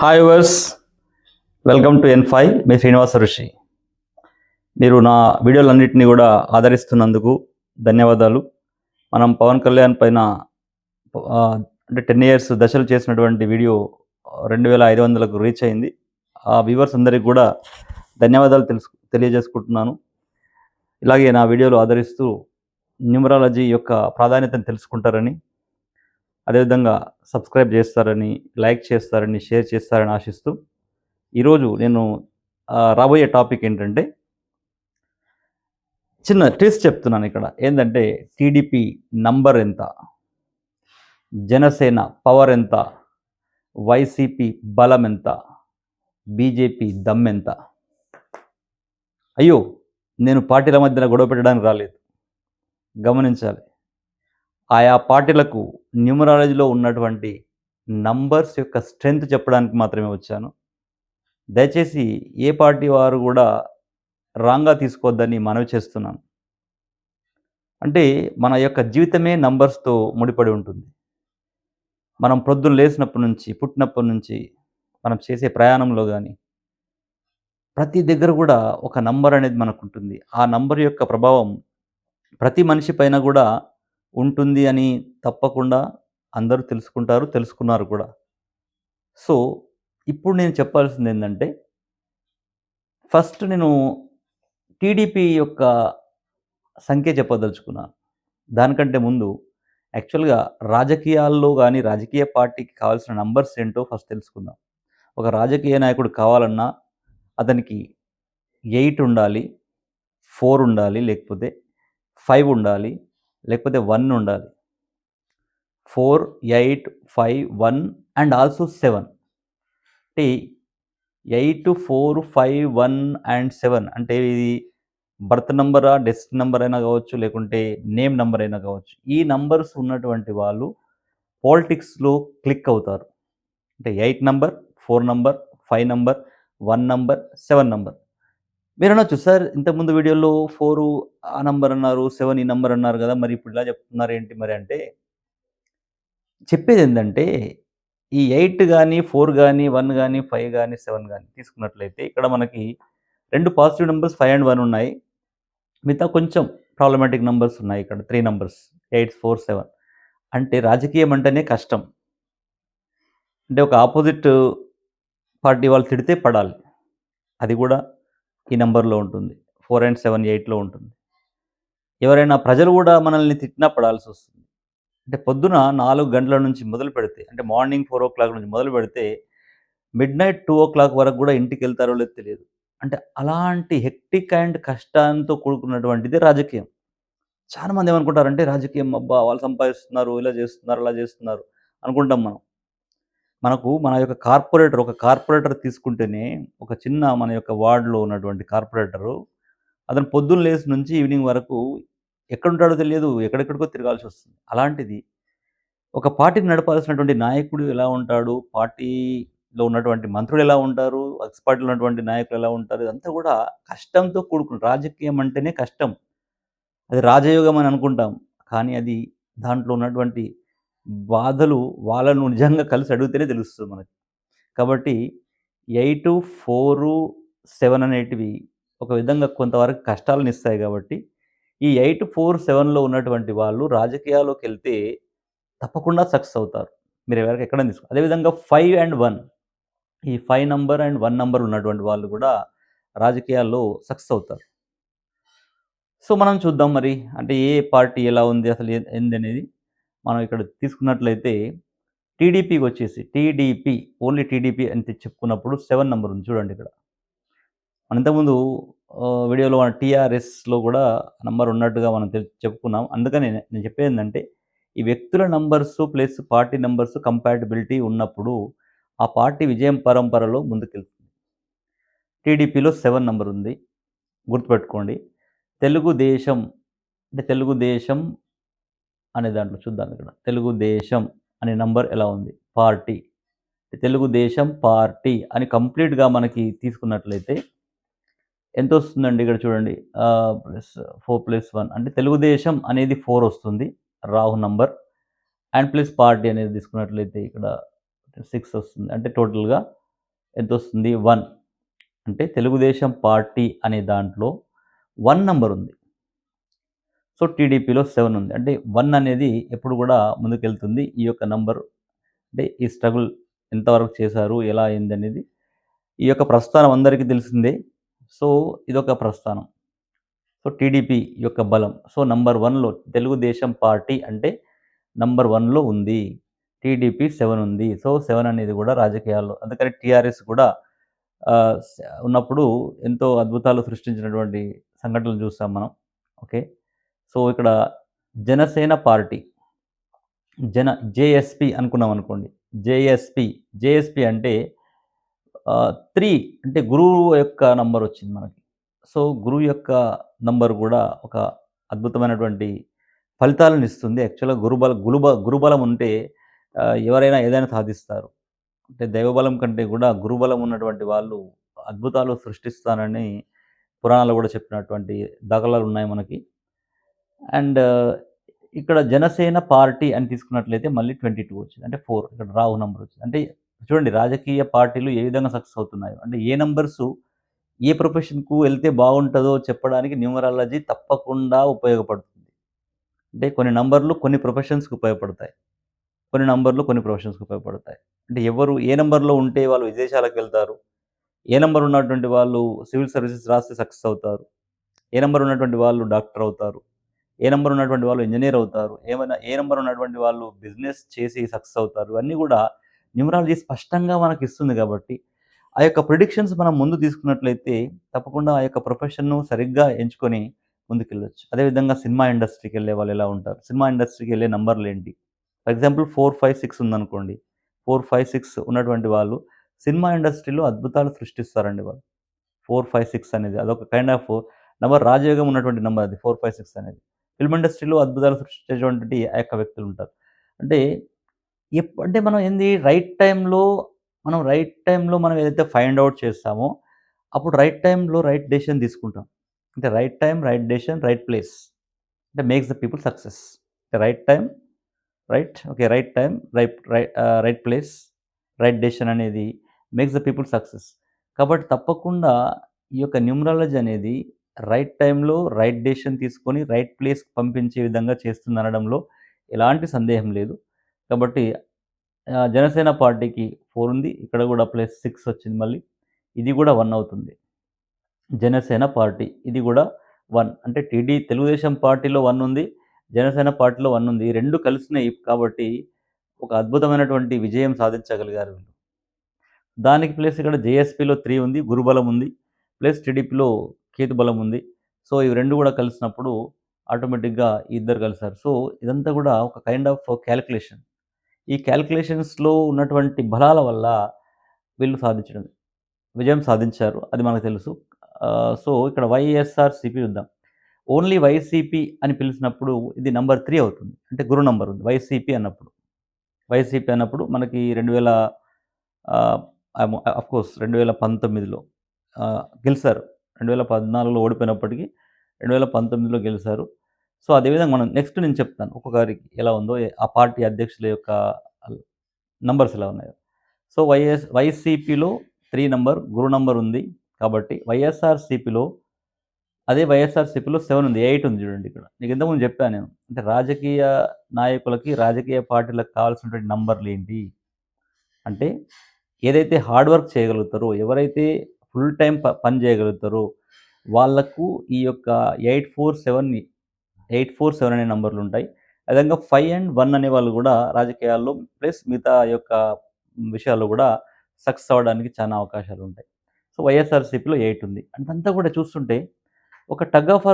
Hi viewers, welcome to N5. మీ శ్రీనివాస ఋషి. మీరు నా వీడియోలన్నింటినీ కూడా ఆదరిస్తున్నందుకు ధన్యవాదాలు. మనం పవన్ కళ్యాణ్ పైన ఆ, అంటే 10 years దశలు చేసినటువంటి వీడియో 2500కు రీచ్ అయింది. ఆ వ్యూవర్స్ అందరికి కూడా ధన్యవాదాలు తెలియజేసుకుంటున్నాను. ఇలాగే నా వీడియోలు ఆదరిస్తూ న్యూమరాలజీ యొక్క ప్రాధాన్యతను తెలుసుకుంటారని, అదేవిధంగా సబ్స్క్రైబ్ చేస్తారని, లైక్ చేస్తారని, షేర్ చేస్తారని ఆశిస్తూ ఈరోజు నేను రాబోయే టాపిక్ ఏంటంటే, చిన్న ట్విస్ట్ చెప్తున్నాను ఇక్కడ. ఏంటంటే, టీడీపీ నంబర్ ఎంత, జనసేన పవర్ ఎంత, వైసీపీ బలం ఎంత, బీజేపీ దమ్ ఎంత. అయ్యో, నేను పార్టీల మధ్యన గొడవ పెట్టడానికి రాలేదు. గమనించాలి, ఆయా పార్టీలకు న్యూమరాలజీలో ఉన్నటువంటి నంబర్స్ యొక్క స్ట్రెంగ్త్ చెప్పడానికి మాత్రమే వచ్చాను. దయచేసి ఏ పార్టీ వారు కూడా రాంగ్గా తీసుకోవద్దని మనవి చేస్తున్నాను. అంటే మన యొక్క జీవితమే నంబర్స్తో ముడిపడి ఉంటుంది. మనం ప్రొద్దున లేచినప్పటి నుంచి, పుట్టినప్పటి నుంచి మనం చేసే ప్రయాణంలో కానీ ప్రతి దగ్గర కూడా ఒక నంబర్ అనేది మనకు ఉంటుంది. ఆ నంబర్ యొక్క ప్రభావం ప్రతి మనిషి పైన కూడా ఉంటుంది అని తప్పకుండా అందరూ తెలుసుకుంటారు, తెలుసుకున్నారు కూడా. సో ఇప్పుడు నేను చెప్పాల్సింది ఏంటంటే, ఫస్ట్ నేను టీడీపీ యొక్క సంఖ్య చెప్పదలుచుకున్నాను. దానికంటే ముందు యాక్చువల్గా రాజకీయాల్లో కానీ, రాజకీయ పార్టీకి కావాల్సిన నంబర్స్ ఏంటో ఫస్ట్ తెలుసుకుందాం. ఒక రాజకీయ నాయకుడు కావాలన్నా అతనికి 8 ఉండాలి, 4 ఉండాలి, లేకపోతే 5 ఉండాలి, లేకపోతే 1 ఉండాలి. 4, 8, 5, 1 అండ్ ఆల్సో 7. అంటే 8, 4, 5, 1 అండ్ 7 అంటే ఇది బర్త్ నంబరా, డెత్ నంబర్ అయినా కావచ్చు, లేకుంటే నేమ్ నంబర్ అయినా కావచ్చు. ఈ నంబర్స్ ఉన్నటువంటి వాళ్ళు పాలిటిక్స్లో క్లిక్ అవుతారు. అంటే 8 number, 4 number, 5 number, 1 number, 7 number. మీరు అనొచ్చు, సార్ ఇంతకుముందు వీడియోలో 4 ఆ నంబర్ అన్నారు, 7 ఈ నంబర్ అన్నారు కదా, మరి ఇప్పుడు ఇలా చెప్తున్నారు ఏంటి మరి అంటే, చెప్పేది ఏంటంటే, ఈ 8 కానీ, 4 కానీ, 1 కానీ, 5 కానీ, 7 కానీ తీసుకున్నట్లయితే ఇక్కడ మనకి 2 పాజిటివ్ నెంబర్స్ 5 అండ్ 1 ఉన్నాయి. మిగతా కొంచెం ప్రాబ్లమాటిక్ నంబర్స్ ఉన్నాయి. ఇక్కడ 3 నంబర్స్ 8, 4, 7. అంటే రాజకీయం అంటేనే కష్టం. అంటే ఒక ఆపోజిట్ పార్టీ వాళ్ళు తిడితే పడాలి. అది కూడా ఈ నంబర్లో ఉంటుంది. 4 అండ్ 7, 8లో ఉంటుంది. ఎవరైనా ప్రజలు కూడా మనల్ని తిట్టినా పడాల్సి వస్తుంది. అంటే పొద్దున 4 గంటల నుంచి మొదలు పెడితే, అంటే మార్నింగ్ 4:00 నుంచి మొదలు పెడితే మిడ్‌నైట్ 2:00 వరకు కూడా ఇంటికి వెళ్తారో లేదో తెలియదు. అంటే అలాంటి హెక్టిక్ అండ్ కష్టాంతో కూడుకున్నటువంటిది రాజకీయం. చాలామంది ఏమనుకుంటారంటే, రాజకీయం అబ్బా! వాళ్ళు సంపాదిస్తున్నారు, ఇలా చేస్తున్నారు, అలా చేస్తున్నారు అనుకుంటాం మనం. మన యొక్క ఒక కార్పొరేటర్ తీసుకుంటేనే, ఒక చిన్న మన యొక్క వార్డ్‌లో ఉన్నటువంటి కార్పొరేటరు, అతను పొద్దున్న లేసి నుంచి ఈవినింగ్ వరకు ఎక్కడుంటాడో తెలియదు. ఎక్కడెక్కడికో తిరగాల్సొస్తుంది. అలాంటిది ఒక పార్టీని నడపాల్సినటువంటి నాయకుడు ఎలా ఉంటాడు, పార్టీలో ఉన్నటువంటి మంత్రులు ఎలా ఉంటారు, ఎక్స్ పార్టీలో ఉన్నటువంటి నాయకులు ఎలా ఉంటారు, ఇదంతా కూడా కష్టంతో కూడుకున్న రాజకీయం అంటేనే కష్టం. అది రాజయోగం అని అనుకుంటాం. కానీ అది దాంట్లో ఉన్నటువంటి బాధలు వాళ్ళను నిజంగా కలిసి అడిగితేనే తెలుస్తుంది మనకి. కాబట్టి 8, 4, 7 అనేటివి ఒక విధంగా కొంతవరకు కష్టాలనిస్తాయి కాబట్టి, ఈ 8, 4, 7లో ఉన్నటువంటి వాళ్ళు రాజకీయాల్లోకెళ్తే తప్పకుండా సక్సెస్ అవుతారు. మీరు ఎవరికి ఎక్కడైనా అదేవిధంగా 5 అండ్ 1, ఈ 5 నంబర్ అండ్ 1 నంబర్ ఉన్నటువంటి వాళ్ళు కూడా రాజకీయాల్లో సక్సెస్ అవుతారు. సో మనం చూద్దాం మరి, అంటే ఏ పార్టీ ఎలా ఉంది, అసలు ఏందనేది మనం ఇక్కడ తీసుకున్నట్లయితే, టీడీపీకి వచ్చేసి టీడీపీ, ఓన్లీ టీడీపీ అని చెప్పుకున్నప్పుడు 7 నంబర్ ఉంది చూడండి ఇక్కడ. మనం ఇంతకుముందు వీడియోలో మన టీఆర్ఎస్‌లో కూడా నంబర్ ఉన్నట్టుగా మనం చెప్పుకున్నాం. అందుకని నేను చెప్పేదేంటంటే, ఈ వ్యక్తుల numbers plus party numbers compatibility ఉన్నప్పుడు ఆ పార్టీ విజయం పరంపరలో ముందుకెళ్తుంది. టీడీపీలో 7 నంబర్ ఉంది, గుర్తుపెట్టుకోండి. తెలుగుదేశం, అంటే తెలుగుదేశం అనే దాంట్లో చూద్దాం ఇక్కడ. తెలుగుదేశం అనే నంబర్ ఎలా ఉంది? పార్టీ. తెలుగుదేశం పార్టీ అని కంప్లీట్‌గా మనకి తీసుకున్నట్లయితే ఎంతొస్తుందండి ఇక్కడ చూడండి. ప్లస్ 4 + 1 అంటే తెలుగుదేశం అనేది 4 వస్తుంది, Rahu number. And plus party అనేది తీసుకున్నట్లయితే ఇక్కడ 6 వస్తుంది. అంటే టోటల్‌గా ఎంతొస్తుంది 1. అంటే తెలుగుదేశం పార్టీ అనే దాంట్లో 1 నంబర్ ఉంది. సో, టీడీపీలో 7 ఉంది. అంటే 1 అనేది ఎప్పుడు కూడా ముందుకెళ్తుంది. ఈ యొక్క నంబర్ అంటే ఈ స్ట్రగుల్ ఎంతవరకు చేశారు, ఎలా అయిందనేది ఈ యొక్క ప్రస్థానం అందరికీ తెలిసిందే. సో, ఇదొక ప్రస్థానం. సో, టీడీపీ యొక్క బలం. సో, నంబర్ 1లో తెలుగుదేశం పార్టీ అంటే నంబర్ 1లో ఉంది. టీడీపీ 7 ఉంది. సో, 7 అనేది కూడా రాజకీయాల్లో అందుకని టీఆర్ఎస్ కూడా ఆహ్, స ఉన్నప్పుడు ఎంతో అద్భుతాలు సృష్టించినటువంటి సంఘటనలు చూసాం మనం. ఓకే. సో, ఇక్కడ జనసేన పార్టీ జేఎస్‌పీ అనుకున్నామనుకోండి. జేఎస్‌పీ, జేఎస్‌పీ అంటే 3 అంటే గురువు యొక్క నంబరొచ్చింది మనకి. సో, గురువు యొక్క నంబర్ గూడా ఒక అద్భుతమైనటువంటి ఫలితాలనిస్తుంది. యాక్చువల్‌గా గురుబలం ఉంటే ఎవరైనా ఏదైనా సాధిస్తారు. అంటే దైవబలం కంటే గూడా గురుబలం ఉన్నటువంటి వాళ్ళు అద్భుతాలు సృష్టిస్తానని పురాణాల్లో గూడా చెప్పినటువంటి దాఖలాలున్నాయి మనకి. అండ్ ఇక్కడ జనసేన పార్టీ అని తీసుకున్నట్లయితే మళ్ళీ 22 వచ్చింది. అంటే 4 ఇక్కడ రాహు నంబర్ వచ్చింది. అంటే చూడండి రాజకీయ పార్టీలు ఏ విధంగా సక్సెస్ అవుతున్నాయో. అంటే ఏ నంబర్సు ఏ ప్రొఫెషన్‌కు వెళ్తే బాగుంటదో చెప్పడానికి న్యూమరాలజీ తప్పకుండా ఉపయోగపడుతుంది. అంటే కొన్ని నంబర్‌లు కొన్ని ప్రొఫెషన్స్‌కి ఉపయోగపడతాయి. కొన్ని నంబర్‌లు కొన్ని ప్రొఫెషన్స్‌కి ఉపయోగపడతాయి. అంటే ఎవరు ఏ నంబర్‌లో ఉంటే వాళ్ళు విదేశాలకు వెళ్తారు. ఏ నంబర్ ఉన్నటువంటి వాళ్ళు సివిల్ సర్వీసెస్ రాస్తే సక్సెస్ అవుతారు. ఏ నంబర్ ఉన్నటువంటి వాళ్ళు డాక్టర్ అవుతారు. ఏ నంబర్ ఉన్నటువంటి వాళ్ళు ఇంజినీర్ అవుతారు. ఏ నంబర్ ఉన్నటువంటి వాళ్ళు బిజినెస్ చేసి సక్సెస్ అవుతారు. ఇవన్నీ గూడా న్యూమరాలజీ స్పష్టంగా మనకిస్తుంది గాబట్టి, ఆ యొక్క ప్రిడిక్షన్స్ మనం ముందు తీసుకున్నట్లయితే, తప్పకుండా ఆ యొక్క ప్రొఫెషన్‌ను సరిగ్గా ఎంచుకొని ముందుకెళ్ళొచ్చు. అదేవిధంగా సినిమా ఇండస్ట్రీకెళ్ళే వాళ్ళు ఎలా ఉంటారు? సినిమా ఇండస్ట్రీకెళ్ళే నంబర్‌లేంటి? ఫర్ ఎగ్జాంపుల్ 4, 5, 6 ఉందనుకోండి. 4, 5, 6 ఉన్నటువంటి వాళ్ళు సినిమా ఇండస్ట్రీలో అద్భుతాలు సృష్టిస్తారండి వాళ్ళు. 4, 5, 6 అనేది. అదొక కైండ్ ఆఫ్ నంబర్ రాజయోగం ఉన్నటువంటి నంబర్ అది 4, 5, 6 అనేది. ఫిల్మ్ ఇండస్ట్రీలో అద్భుతాలు సృష్టించేటువంటి ఆ యొక్క వ్యక్తులుంటారు. అంటే అంటే మనం ఏంది రైట్ టైమ్‌లో మనం ఏదైతే ఫైండ్ ఔట్ చేస్తామో, అప్పుడు రైట్ టైమ్‌లో రైట్ డెసిషన్ తీసుకుంటాం. అంటే right time, right decision, right place. అంటే makes the people success. Right time right time, right place, right decision అనేది మేక్స్ ద పీపుల్ సక్సెస్. కాబట్టి తప్పకుండా ఈ యొక్క న్యూమరాలజీ అనేది రైట్ టైమ్‌లో రైట్ డెసిషన్ తీసుకొని రైట్ ప్లేస్‌కి పంపించే విధంగా చేస్తుందనడంలో ఎలాంటి సందేహం లేదు. కాబట్టి జనసేన పార్టీకి 4 ఉంది. ఇక్కడ కూడా ప్లస్ 6 వచ్చింది మళ్ళీ. ఇది కూడా 1 అవుతుంది. జనసేన పార్టీ. ఇది గూడా 1 అంటే తెలుగుదేశం పార్టీలో 1 ఉంది. జనసేన పార్టీలో 1 ఉంది. ఈ 2 కలిసినయి కాబట్టి ఒక అద్భుతమైనటువంటి విజయం సాధించగలిగారు వీళ్ళు. దానికి ప్లస్ ఇక్కడ జేఎస్‌పీలో 3 ఉంది. గురుబలం ఉంది. ప్లస్ టీడీపీలో కేతు బలం ఉంది. సో, ఇవి 2 గూడా కలిసినప్పుడు ఆటోమేటిక్‌గా ఈ ఇద్దరు కలిసారు. సో, ఇదంతా గూడా ఒక కైండ్ ఆఫ్ కాలిక్యులేషన్. ఈ కాలిక్యులేషన్స్‌లో ఉన్నటువంటి బలాల వల్ల వీళ్ళు విజయం సాధించారు. అది మనకు తెలుసు. సో, ఇక్కడ వైఎస్ఆర్‌సీపీ చూద్దాం. ఓన్లీ వైసీపీ అని పిలిచినప్పుడు ఇది నంబర్ 3 అవుతుంది. అంటే గురు నంబర్ ఉంది. వైసీపీ అన్నప్పుడు మనకి 2000 ఆహ్, ఆఫ్‌కోర్స్ 2019లో గెలిసారు. 2014లో ఓడిపోయినప్పటికీ 2019లో గెలిసారు. సో, అదేవిధంగా మనం నెక్స్ట్ నేను చెప్తాను. ఒక్కొక్కరికి ఎలా ఉందో ఆ పార్టీ అధ్యక్షుల యొక్క ఆల్ నంబర్స్ ఎలా ఉన్నాయో. సో, వైసీపీలో 3 నంబర్ గురు నంబర్ ఉంది. కాబట్టి వైఎస్ఆర్‌సీపీలో 7 ఉంది. 8 ఉంది చూడండి ఇక్కడ. మీకు ఇంతకుముందు చెప్పాను నేను. అంటే రాజకీయ నాయకులకి, రాజకీయ పార్టీలకు కావాల్సినటువంటి నంబర్‌లేంటి? అంటే ఏదైతే హార్డ్ వర్క్ చేయగలుగుతారో, ఎవరైతే ఫుల్ టైమ్ పని చేయగలుగుతారో, వాళ్ళకు ఈ యొక్క 847 అనే నంబర్‌లుంటాయి. అదేవిధంగా 5 అండ్ 1 అనే వాళ్ళు గూడా రాజకీయాల్లో ప్లస్ మిగతా యొక్క విషయాల్లో గూడా సక్సెస్ అవ్వడానికి చాలా అవకాశాలుంటాయి. సో, వైఎస్ఆర్‌సీపీలో 8 ఉంది. అంతా కూడా చూస్తుంటే ఒక టగ్ ఆఫ్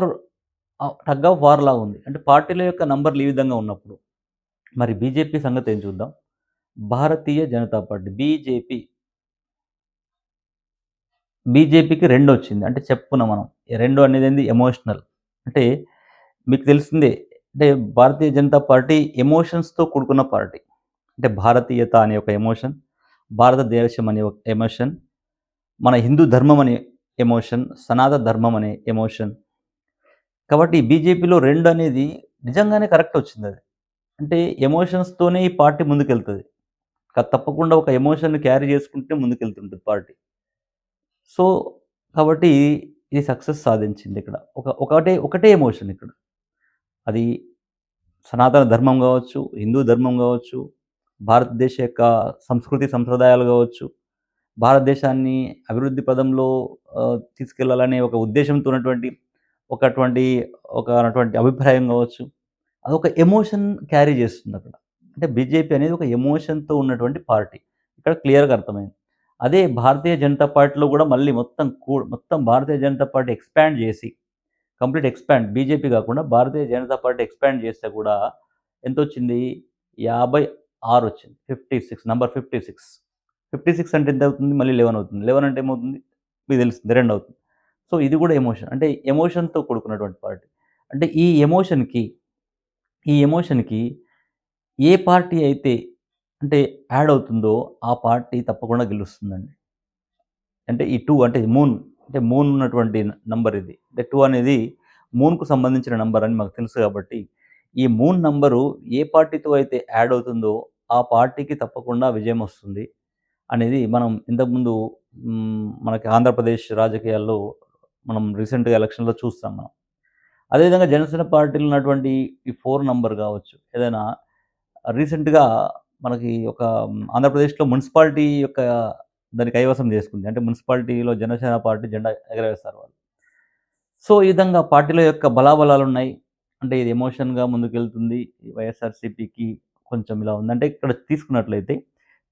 వార్ లాగా ఉంది. అంటే పార్టీల యొక్క నంబర్‌లు ఈ విధంగా ఉన్నప్పుడు, మరి బీజేపీ సంగతి ఏం చూద్దాం. భారతీయ జనతా పార్టీ బీజేపీకి 2 వచ్చింది. అంటే చెప్పుకున్నాం మనం. 2 అనేదేంది ఎమోషనల్. అంటే మీకు తెలిసిందే. అంటే భారతీయ జనతా పార్టీ ఎమోషన్స్‌తో కూడుకున్న పార్టీ. అంటే భారతీయత అనే ఒక ఎమోషన్, భారతదేశం అనే ఒక ఎమోషన్, మన హిందూ ధర్మం అనే ఎమోషన్, సనాతన ధర్మం అనే ఎమోషన్. కాబట్టి బీజేపీలో 2 అనేది నిజంగానే కరెక్ట్ వచ్చిందది. అంటే ఎమోషన్స్‌తోనే ఈ పార్టీ ముందుకెళ్తది. తప్పకుండా ఒక ఎమోషన్‌ని క్యారీ చేసుకుంటే ముందుకెళ్తుంటది పార్టీ. సో, కాబట్టి ఇది సక్సెస్ సాధించిందిక్కడ. ఒకటే ఎమోషన్ ఇక్కడ. అది సనాతన ధర్మం గావచ్చు, హిందూ ధర్మం గావచ్చు, భారతదేశ యొక్క సంస్కృతి సంప్రదాయాలు గావచ్చు, భారతదేశాన్ని అభివృద్ధి పదంలో తీసుకెళ్లాలనే ఒక ఉద్దేశ్యంతో ఉన్నటువంటి ఒకటువంటి అటువంటి అభిప్రాయం గావచ్చు. అదొక ఎమోషన్ క్యారీ చేస్తుందక్కడ. అంటే బీజేపీ అనేది ఒక ఎమోషన్‌తో ఉన్నటువంటి పార్టీ. ఇక్కడ క్లియర్‌గా అర్థమైంది. అదే భారతీయ జనతా పార్టీలో గూడా మళ్ళీ మొత్తం భారతీయ జనతా పార్టీ ఎక్స్‌పాండ్ జేసి, కంప్లీట్ ఎక్స్‌పాండ్ బీజేపీ గాకుండా భారతీయ జనతా పార్టీ ఎక్స్‌పాండ్ చేస్తే గూడా ఎంతొచ్చింది? 56 వచ్చింది. 56 నంబర్ 56. 56 అంటే ఎంతవుతుంది? మళ్ళీ 11 అవుతుంది. 11 అంటే ఏమవుతుంది? మీకు తెలుస్తుంది 2 అవుతుంది. సో, ఇది గూడా ఎమోషన్. అంటే ఎమోషన్‌తో కూడుకున్నటువంటి పార్టీ. అంటే ఈ ఎమోషన్‌కి ఏ పార్టీ అయితే అంటే యాడ్ అవుతుందో ఆ పార్టీ తప్పకుండా గెలుస్తుందండి. అంటే ఈ 2 అంటే మూన్ ఉన్నటువంటి నంబర్ ఇది. అంటే 2 అనేది మూన్‌కు సంబంధించిన నంబర్ అని మాకు తెలుసు కాబట్టి, ఈ మూన్ నంబరు ఏ పార్టీతో అయితే యాడ్ అవుతుందో ఆ పార్టీకి తప్పకుండా విజయం వస్తుంది అనేది మనం ఇంతకుముందు మనకి ఆంధ్రప్రదేశ్ రాజకీయాల్లో మనం రీసెంట్‌గా ఎలక్షన్‌లో చూస్తాం మనం. అదేవిధంగా జనసేన పార్టీలో ఉన్నటువంటి ఈ 4 నంబర్ గావచ్చు, ఏదైనా రీసెంట్‌గా మనకి ఒక ఆంధ్రప్రదేశ్‌లో మున్సిపాలిటీ యొక్క దాన్ని కైవసం చేసుకుంది. అంటే మున్సిపాలిటీలో జనసేన పార్టీ జెండా ఎగరవేస్తారు వాళ్ళు. సో, ఈ విధంగా పార్టీల యొక్క బలాబలాలున్నాయి. అంటే ఇది ఎమోషన్‌గా ముందుకెళ్తుంది. వైఎస్ఆర్‌సీపీకి కొంచెం ఇలా ఉంది. అంటే ఇక్కడ తీసుకున్నట్లయితే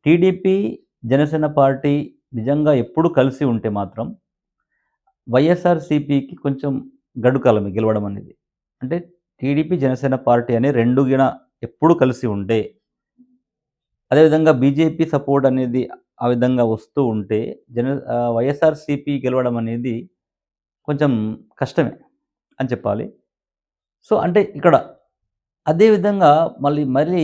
టీడీపీ, జనసేన పార్టీ నిజంగా ఎప్పుడు కలిసి ఉంటే మాత్రం వైఎస్ఆర్‌సీపీకి కొంచెం గడ్డుకాలమే గెలవడం అనేది. అంటే టీడీపీ, జనసేన పార్టీ అని 2 ఎప్పుడు కలిసి ఉంటే, అదేవిధంగా బీజేపీ సపోర్ట్ అనేది ఆ విధంగా వస్తూ ఉంటే వైఎస్ఆర్‌సీపీ గెలవడం అనేది కొంచెం కష్టమే అని చెప్పాలి. సో, అంటే ఇక్కడ అదే విధంగా మళ్ళీ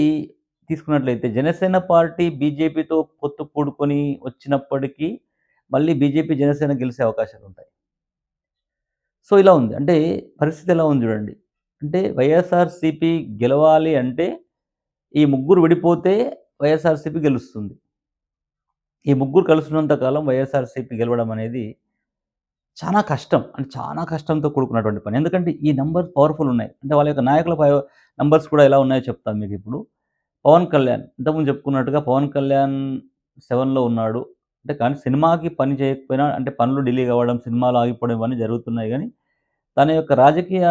తీసుకున్నట్లయితే జనసేన పార్టీ బీజేపీతో పొత్తు కూడుకొని వచ్చినప్పటికీ మళ్ళీ బీజేపీ, జనసేన గెలిసే అవకాశాలుంటాయి. సో, ఇలా ఉంది. అంటే పరిస్థితి ఎలా ఉంది చూడండి. అంటే వైఎస్ఆర్‌సీపీ గెలవాలి అంటే ఈ ముగ్గురు విడిపోతే వైఎస్ఆర్‌సీపీ గెలుస్తుంది. ఈ ముగ్గురు కలిసున్నంత కాలం వైఎస్ఆర్‌సీపీ గెలవడం అనేది చాలా కష్టం. అంటే చాలా కష్టంతో కూడుకున్నటువంటి పని. ఎందుకంటే ఈ నంబర్స్ పవర్‌ఫుల్ ఉన్నాయి. అంటే వాళ్ళ యొక్క నాయకుల నంబర్స్ కూడా ఎలా ఉన్నాయో చెప్తాను మీకిప్పుడు. పవన్ కళ్యాణ్ ఇంతకుముందు చెప్పుకున్నట్టుగా పవన్ కళ్యాణ్ 7లో ఉన్నాడు. అంటే కానీ సినిమాకి పని చేయకపోయినా అంటే పనులు డిలే కావడం, సినిమాలు ఆగిపోవడం ఇవన్నీ జరుగుతున్నాయి గానీ, తన యొక్క రాజకీయ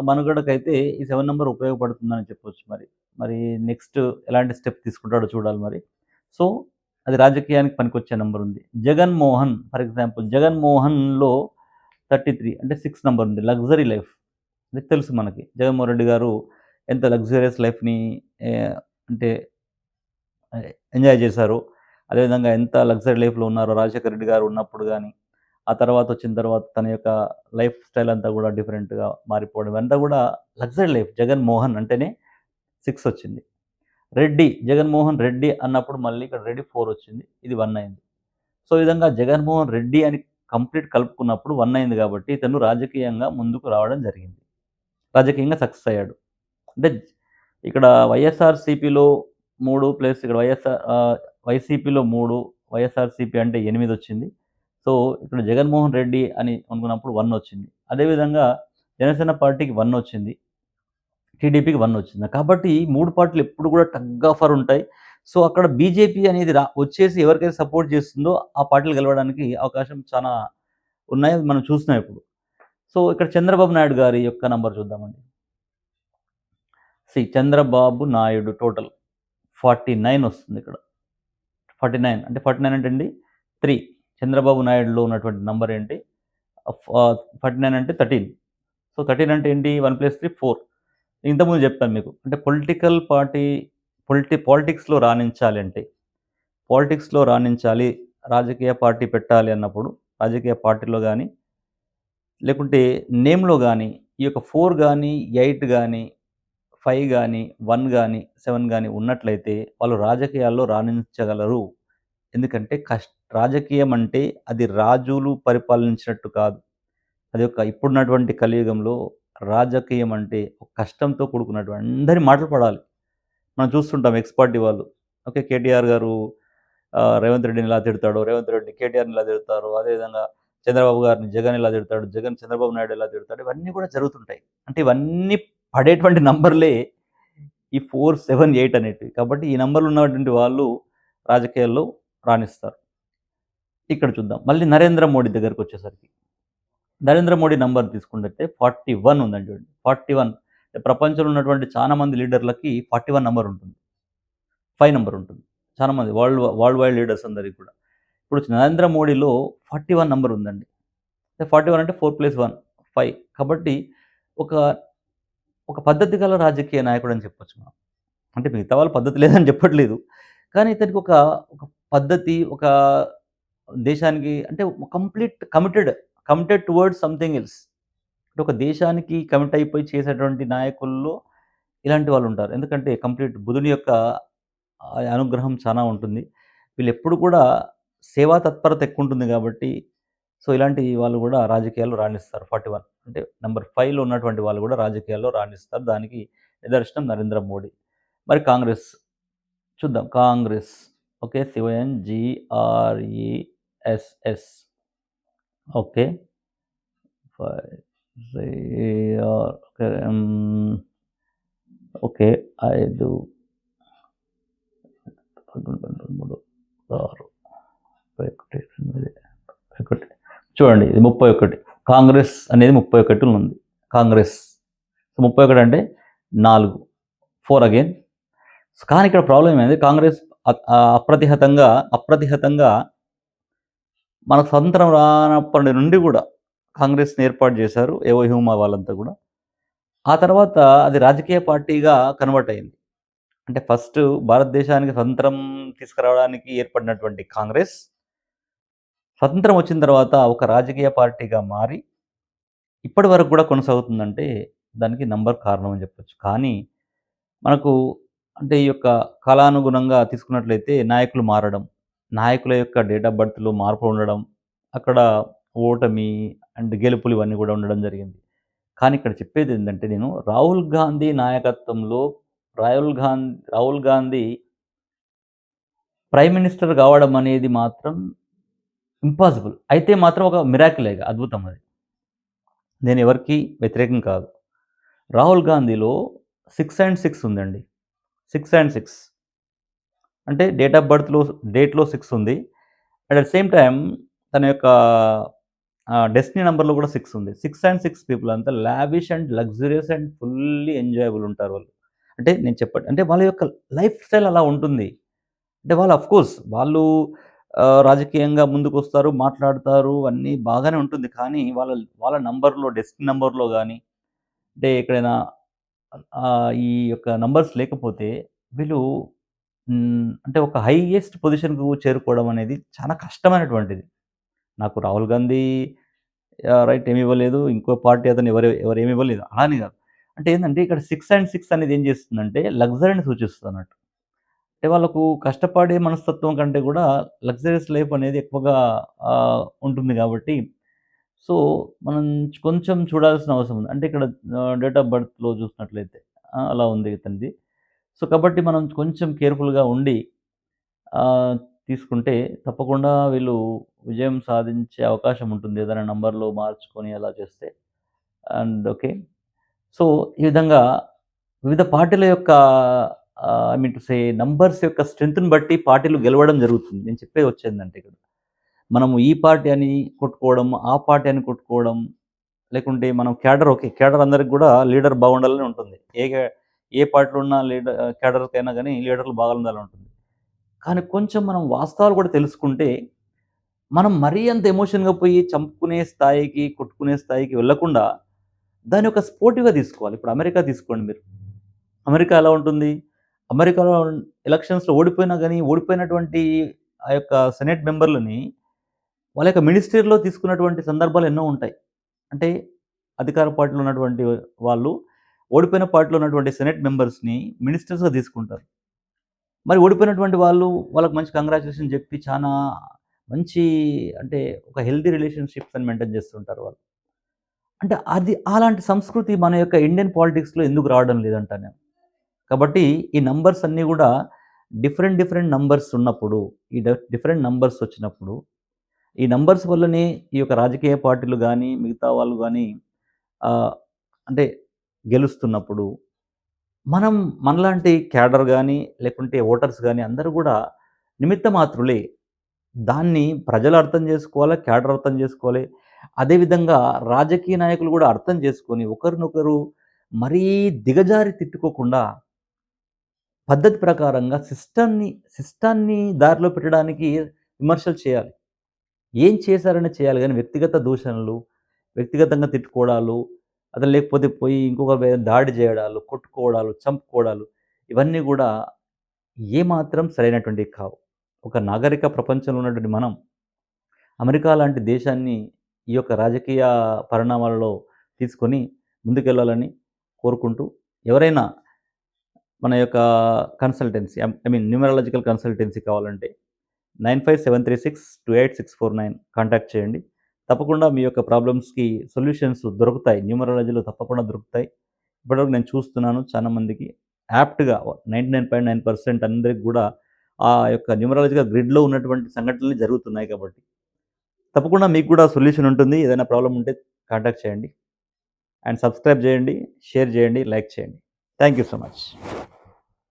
మనుగడకైతే ఈ 7 నంబర్ ఉపయోగపడుతుందని చెప్పొచ్చు మరి. మరి నెక్స్ట్ ఎలాంటి స్టెప్ తీసుకుంటాడో చూడాలి మరి. సో, అది రాజకీయానికి పనికొచ్చే నంబర్ ఉంది. 'జగన్మోహన్' ఫర్ ఎగ్జాంపుల్ 'జగన్మోహన్‌లో' 33 అంటే 6 నంబర్ ఉంది. Luxury life. ఇది తెలుసు మనకి. జగన్మోహన్ రెడ్డి గారు ఎంత లగ్జూరియస్ లైఫ్‌ని అంటే ఎంజాయ్ చేశారు. అదేవిధంగా ఎంత లగ్జరీ లైఫ్‌లో ఉన్నారో రాజశేఖర రెడ్డి గారు ఉన్నప్పుడు గాని, ఆ తర్వాత వచ్చిన తర్వాత తన యొక్క లైఫ్ స్టైల్ అంతా కూడా డిఫరెంట్‌గా మారిపోవడం ఇవంతా కూడా లగ్జరీ లైఫ్. జగన్మోహన్ అంటేనే 6 వచ్చింది. జగన్మోహన్ రెడ్డి అన్నప్పుడు మళ్ళీ ఇక్కడ రెడ్డి 4 వచ్చింది. ఇది 1 అయింది. సో, ఈ విధంగా జగన్మోహన్ రెడ్డి అని కంప్లీట్ కలుపుకున్నప్పుడు 1 అయింది కాబట్టి ఇతను రాజకీయంగా ముందుకు రావడం జరిగింది. రాజకీయంగా సక్సెస్ అయ్యాడు. అంటే ఇక్కడ వైఎస్ఆర్‌సీపీలో 3 ప్లస్ ఇక్కడ వైసీపీలో 3, వైఎస్ఆర్‌సీపీ అంటే 8 వచ్చింది. సో, ఇక్కడ జగన్మోహన్ రెడ్డి అని అనుకున్నప్పుడు 1 వచ్చింది. అదేవిధంగా జనసేన పార్టీకి 1 వచ్చింది. టీడీపీకి 1 వచ్చింది. కాబట్టి 3 పార్టీలు ఎప్పుడు కూడా టగ్ ఆఫ్ వార్ ఉంటాయి. సో, అక్కడ బీజేపీ అనేది వచ్చేసి ఎవరికైతే సపోర్ట్ చేస్తుందో ఆ పార్టీలు గెలవడానికి అవకాశం చానా ఉన్నాయి. అది మనం చూస్తున్నాం ఇప్పుడు. సో, ఇక్కడ చంద్రబాబు నాయుడు గారి యొక్క నంబర్ చూద్దామండి. చంద్రబాబు నాయుడు టోటల్ 49 వస్తుందిక్కడ. 49 అంటే 49 అంటే అండి 3 చంద్రబాబు నాయుడులో ఉన్నటువంటి నంబర్ ఏంటి? 49 అంటే 13. సో, 13 అంటే ఏంటి? 1 + 3 4. ఇంతకుముందు చెప్పాను మీకు. అంటే పొలిటికల్ పార్టీ పాలిటిక్స్‌లో రాణించాలి అంటే, పాలిటిక్స్‌లో రాణించాలి, రాజకీయ పార్టీ పెట్టాలి అన్నప్పుడు, రాజకీయ పార్టీలో గాని, లేకుంటే నేమ్‌లో గాని, ఈ యొక్క 4 గాని, 8 గాని, 5 గాని, 1 గాని, 7 గాని ఉన్నట్లయితే వాళ్ళు రాజకీయాల్లో రాణించగలరు. ఎందుకంటే రాజకీయం అంటే అది రాజులు పరిపాలించినట్టు కాదు. అది ఇప్పుడున్నటువంటి కలియుగంలో రాజకీయం అంటే ఒక కష్టంతో కూడుకున్నటువంటి అందరి మాటలు పడాలి. మనం చూస్తుంటాం ఎక్స్ పార్టీ వాళ్ళు. ఓకే. కేటీఆర్ గారు రేవంత్ రెడ్డిని ఇలా తిడతాడు. రేవంత్ రెడ్డి కేటీఆర్‌ని ఇలా తిడతారు. అదేవిధంగా చంద్రబాబు గారిని జగన్ ఇలా తిడతాడు. జగన్ చంద్రబాబు నాయుడు ఇలా తిడతాడు. ఇవన్నీ కూడా జరుగుతుంటాయి. అంటే ఇవన్నీ పడేటువంటి నంబర్‌లే ఈ 4, 7, 8 అనేటివి. కాబట్టి ఈ నంబర్‌లు ఉన్నటువంటి వాళ్ళు రాజకీయాల్లో రాణిస్తారు. ఇక్కడ చూద్దాం. మళ్ళీ నరేంద్ర మోడీ దగ్గరికొచ్చేసరికి. నరేంద్ర మోడీ నంబర్ తీసుకున్నట్టే 41 ఉందండి చూడండి. 41 ప్రపంచంలో ఉన్నటువంటి చాలా మంది లీడర్‌లకి 41 నంబర్ ఉంటుంది. 5 నంబర్ ఉంటుంది. చాలా మంది వరల్డ్ వైడ్ లీడర్స్ అందరికి కూడా. ఇప్పుడు నరేంద్ర మోడీలో 41 నంబర్ ఉందండి. 41 అంటే 4 + 1 5. కాబట్టి ఒక, ఒక పద్ధతి గల రాజకీయ నాయకుడు అని చెప్పొచ్చు మనం. అంటే మిగతా వాళ్ళు పద్ధతి లేదని చెప్పట్లేదు. కానీ ఇతనికి ఒక, ఒక పద్ధతి, ఒక దేశానికి అంటే కమిటెడ్ టువర్డ్స్ సంథింగ్ ఎల్స్. అంటే ఒక దేశానికి కమిట్ అయిపోయి చేసేటువంటి నాయకుల్లో ఇలాంటి వాళ్ళుంటారు. ఎందుకంటే కంప్లీట్ బుధుని యొక్క అనుగ్రహం చానా ఉంటుంది. వీళ్ళెప్పుడు కూడా సేవా తత్పరత ఎక్కువుంటుంది గాబట్టి, సో, ఇలాంటి వాళ్ళు గూడా రాజకీయాల్లో రాణిస్తారు. 41 అంటే నంబర్ 5లో ఉన్నటువంటి వాళ్ళు గూడా రాజకీయాల్లో రాణిస్తారు. దానికి నిదర్శనం నరేంద్ర మోడీ. మరి కాంగ్రెస్ చూద్దాం. Congress okay. CONGRESS okay. 5 okay. Okay. 5 3 6 31 1 చూడండి ఇది 31 కాంగ్రెస్ అనేది 31 ఉంది. కాంగ్రెస్ 31 అంటే 4 అగైన్. కానీ ఇక్కడ ప్రాబ్లమ్ ఏమైంది కాంగ్రెస్ అప్రతిహతంగా మనకు స్వతంత్రం రానప్పటి నుండి కూడా కాంగ్రెస్‌ని ఏర్పాటు చేశారు. ఏవో హ్యూమా వాళ్ళంతా కూడా. ఆ తర్వాత అది రాజకీయ పార్టీగా కన్వర్ట్ అయింది. అంటే ఫస్ట్ భారతదేశానికి స్వతంత్రం తీసుకురావడానికి ఏర్పడినటువంటి కాంగ్రెస్, స్వతంత్రం వచ్చిన తర్వాత ఒక రాజకీయ పార్టీగా మారి, ఇప్పటి వరకు కూడా కొనసాగుతుందంటే దానికి నంబర్ కారణం అని చెప్పొచ్చు. కానీ మనకు అంటే ఈ యొక్క కాలానుగుణంగా తీసుకున్నట్లయితే నాయకులు మారడం, నాయకుల యొక్క డేట్ ఆఫ్ బర్త్‌లో మార్పు ఉండడం, అక్కడ ఓటమి అండ్ గెలుపులు ఇవన్నీ కూడా ఉండడం జరిగింది. కానీ ఇక్కడ చెప్పేదేంటంటే నేను రాహుల్ గాంధీ నాయకత్వంలో రాహుల్ గాంధీ ప్రైమ్ మినిస్టర్ కావడం అనేది మాత్రం ఇంపాసిబుల్. అయితే మాత్రం ఒక మిరాకిలే అద్భుతం అది. నేను ఎవరికీ వ్యతిరేకం కాదు. రాహుల్ గాంధీలో 6 అండ్ 6 ఉందండి. 6 అండ్ 6 అంటే డేట్ ఆఫ్ బర్త్‌లో డేట్‌లో 6 ఉంది. అట్ ద సేమ్ టైమ్ తన యొక్క డెస్టినీ నంబర్‌లో కూడా 6 ఉంది. 6 అండ్ 6 పీపుల్ అంతా lavish and luxurious and fully enjoyable ఉంటారు వాళ్ళు. అంటే నేను అంటే వాళ్ళ యొక్క లైఫ్ స్టైల్ అలా ఉంటుంది. అంటే వాళ్ళు ఆఫ్‌కోర్స్ వాళ్ళు రాజకీయంగా ముందుకొస్తారు, మాట్లాడతారు అన్నీ బాగానే ఉంటుంది. కానీ వాళ్ళ నంబర్‌లో డెస్టినీ నంబర్‌లో గాని, అంటే ఎక్కడైనా ఈ యొక్క నంబర్స్ లేకపోతే వీళ్ళు అంటే ఒక హైయెస్ట్ పొజిషన్‌కు చేరుకోవడం అనేది చాలా కష్టమైనటువంటిది. నాకు రాహుల్ గాంధీ రైట్ ఏమి ఇవ్వలేదు. ఇంకో పార్టీ అతను ఎవరేమి ఇవ్వలేదు. అలా అని కాదు. అంటే ఏందంటే ఇక్కడ 6 అండ్ 6 అనేది ఏం చేస్తుందంటే లగ్జరీని సూచిస్తుందన్నట్టు. అంటే వాళ్ళకు కష్టపడే మనస్తత్వం కంటే కూడా లగ్జరియస్ లైఫ్ అనేది ఎక్కువగా ఉంటుంది కాబట్టి, సో, మనం కొంచెం చూడాల్సిన అవసరం ఉంది. అంటే ఇక్కడ డేట్ ఆఫ్ బర్త్‌లో చూసినట్లయితే అలా ఉంది ఇతనిది. సో, కాబట్టి మనం కొంచెం కేర్‌ఫుల్‌గా ఉండి ఆహ్, తీసుకుంటే తప్పకుండా వీళ్ళు విజయం సాధించే అవకాశం ఉంటుంది. ఏదైనా నంబర్‌లో మార్చుకొని అలా చేస్తే. And okay. సో, ఈ విధంగా వివిధ పార్టీల యొక్క I mean to say numbers యొక్క స్ట్రెంగ్త్‌ని బట్టి పార్టీలు గెలవడం జరుగుతుంది. నేను చెప్పేది వచ్చేందంటే ఇక్కడ. మనము ఈ పార్టీ అని కొట్టుకోవడం, ఆ పార్టీ అని కొట్టుకోవడం, లేకుంటే మనం క్యాడర్ ఓకే. క్యాడర్ అందరికి గూడా లీడర్ బాగుండాలని ఉంటుంది. ఏ పార్టీలో ఉన్న క్యాడర్‌కైనా గాని లీడర్‌లు బాగుండాలని ఉంటుంది. కానీ కొంచెం మనం వాస్తవాలు కూడా తెలుసుకుంటే, మనం మరీ అంత ఎమోషన్‌గా పోయి చంపుకునే స్థాయికి, కొట్టుకునే స్థాయికి వెళ్ళకుండా, దాన్ని ఒక స్పోర్టివ్‌గా తీసుకోవాలి. ఇప్పుడు అమెరికా తీసుకోండి మీరు. అమెరికా ఎలా ఉంటుంది? అమెరికాలో ఎలక్షన్స్‌లో ఓడిపోయినా గాని, ఓడిపోయినటువంటి ఆ యొక్క సెనేట్ మెంబర్‌లని వాళ్ళ యొక్క మినిస్ట్రీలో తీసుకున్నటువంటి సందర్భాలు ఎన్నో ఉంటాయి. అంటే అధికార పార్టీలో ఉన్నటువంటి వాళ్ళు ఓడిపోయిన పార్టీలో ఉన్నటువంటి సెనేట్ మెంబర్స్‌ని మినిస్టర్స్‌గా తీసుకుంటారు. మరి ఓడిపోయినటువంటి వాళ్ళు వాళ్ళకి మంచి కంగ్రాచ్యులేషన్ చెప్పి చానా మంచి అంటే ఒక హెల్తీ రిలేషన్‌షిప్స్ అని మెయింటైన్ చేస్తుంటారు వాళ్ళు. అంటే అది అలాంటి సంస్కృతి మన యొక్క ఇండియన్ పాలిటిక్స్‌లో ఎందుకు రావడం లేదంటా నేను. కాబట్టి ఈ నంబర్స్ అన్నీ గూడా డిఫరెంట్ నంబర్స్ ఉన్నప్పుడు, ఈ డిఫరెంట్ నంబర్స్ వచ్చినప్పుడు, ఈ నంబర్స్ వల్లనే ఈ యొక్క రాజకీయ పార్టీలు గానీ, మిగతా వాళ్ళు గానీ ఆహ్, అంటే గెలుస్తున్నప్పుడు, మనం మనలాంటి క్యాడర్ గానీ, లేకుంటే ఓటర్స్ గానీ అందరూ గూడా నిమిత్త మాత్రులే. దాన్ని ప్రజలు అర్థం జేసుకోవాలా, క్యాడర్ అర్థం జేసుకోవాలి. అదేవిధంగా రాజకీయ నాయకులు గూడా అర్థం చేసుకొని, ఒకరినొకరు మరీ దిగజారి తిట్టుకోకుండా, పద్ధతి ప్రకారంగా సిస్టాన్ని దారిలో పెట్టడానికి విమర్శలు చేయాలి. ఏం చేశారని చేయాలి గానీ, వ్యక్తిగత దూషణలు, వ్యక్తిగతంగా తిట్టుకోవడాలు, లేకపోతే పోయి ఇంకొకరి మీద దాడి జేయడాలు, కొట్టుకోవడాలు, చంపుకోవడాలు, ఇవన్నీ గూడా ఏమాత్రం సరైనటువంటివి కావు. ఒక నాగరిక ప్రపంచంలో ఉన్నటువంటి మనం, అమెరికా లాంటి దేశాన్ని ఈ యొక్క రాజకీయ పరిణామాలలో తీసుకొని ముందుకెళ్ళాలని కోరుకుంటూ, ఎవరైనా మన యొక్క consultancy I mean numerological consultancy కావాలంటే 9573628649 కాంటాక్ట్ చేయండి. తప్పకుండా మీ యొక్క ప్రాబ్లమ్స్‌కి సొల్యూషన్స్ దొరుకుతాయి. న్యూమరాలజీలో తప్పకుండా దొరుకుతాయి. ఇప్పటివరకు నేను చూస్తున్నాను చాలా మందికి యాప్ట్‌గా 99.9% అందరికి గూడా ఆ యొక్క న్యూమరాలజికల్ గ్రిడ్‌లో ఉన్నటువంటి సంఘటనలు జరుగుతున్నాయి కాబట్టి, తప్పకుండా మీకు కూడా సొల్యూషన్ ఉంటుంది. ఏదైనా ప్రాబ్లమ్ ఉంటే కాంటాక్ట్ చేయండి. అండ్ సబ్స్క్రైబ్ చేయండి, షేర్ చేయండి, లైక్ చేయండి. Thank you so much.